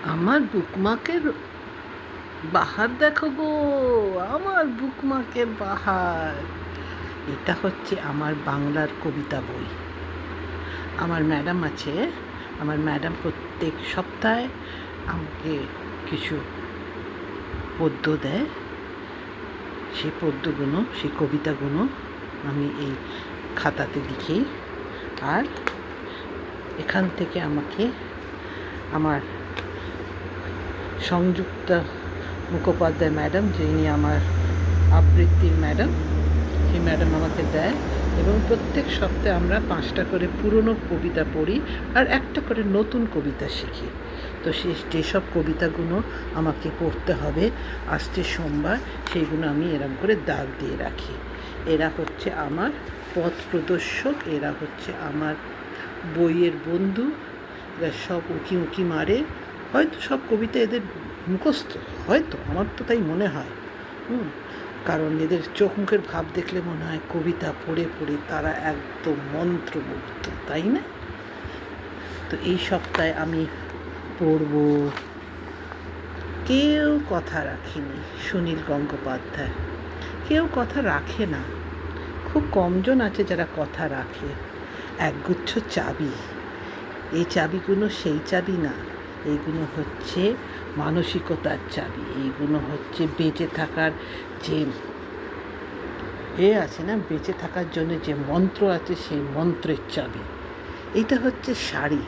আমার বুকমার্কের বাহার দেখো গো, আমার বুকমার্কের বাহার। এটা হচ্ছে আমার বাংলার কবিতা বই। আমার ম্যাডাম আছে, আমার ম্যাডাম প্রত্যেক সপ্তাহে আমাকে কিছু পদ্য দেয়। সেই পদ্যগুলো, সেই কবিতাগুলো আমি এই খাতাতে লিখি। আর এখান থেকে আমাকে আমার সংযুক্তা মুখোপাধ্যায় ম্যাডাম, যিনি আমার আবৃত্তির ম্যাডাম, সেই ম্যাডাম আমাকে দেয়। এবং প্রত্যেক সপ্তাহে আমরা 5টা করে পুরনো কবিতা পড়ি আর একটা করে নতুন কবিতা শিখি। তো যেসব কবিতাগুলো আমাকে পড়তে হবে আসছে সোমবার, সেইগুলো আমি এরম করে দাগ দিয়ে রাখি। এরা হচ্ছে আমার পথ প্রদর্শক, এরা হচ্ছে আমার বইয়ের বন্ধু। এরা সব উঁকি উঁকি মারে। হয়তো সব কবিতা এদের মুখস্থ, হয়তো, আমার তো তাই মনে হয়। কারণ এদের চোখ মুখের ভাব দেখলে মনে হয় কবিতা পড়ে পড়ে তারা একদম মন্ত্রমুগ্ধ, তাই না? তো এই সপ্তাহে আমি পড়ব কেউ কথা রাখেনি, সুনীল গঙ্গোপাধ্যায়। কেউ কথা রাখে না, খুব কমজন আছে যারা কথা রাখে। একগুচ্ছ চাবি, এই চাবিগুলো সেই চাবি না, এইগুলো হচ্ছে মানসিকতার চাবি। এইগুলো হচ্ছে বেঁচে থাকার যে আছে না, বেঁচে থাকার জন্য যে মন্ত্র আছে, সেই মন্ত্রের চাবি। এইটা হচ্ছে শাড়ি।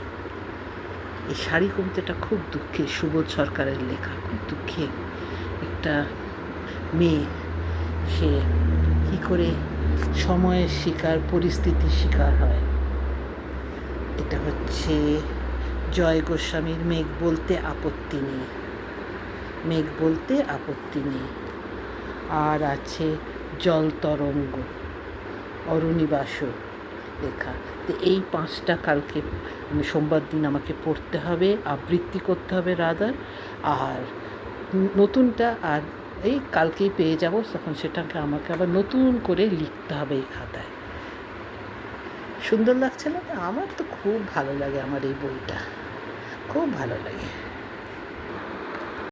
এই শাড়ি কবিতাটা খুব দুঃখে, সুবোধ সরকারের লেখা। খুব দুঃখে একটা মেয়ে, সে কী করে সময়ের শিকার, পরিস্থিতির শিকার হয়। এটা হচ্ছে জয় গোস্বামীর মেঘ বলতে আপত্তি নেই, মেঘ বলতে আপত্তি নেই। আর আছে জল তরঙ্গ, অরুণী বাসু লেখা। তো এই 5টা কালকে সোমবার দিন আমাকে পড়তে হবে, আবৃত্তি করতে হবে রাদার। আর নতুনটা আর এই কালকেই পেয়ে যাব, তখন সেটাকে আমাকে আবার নতুন করে লিখতে হবে এই খাতায়। সুন্দর লাগছে না? আমার তো খুব ভালো লাগে, আমার এই বইটা খুব ভালো লাগে।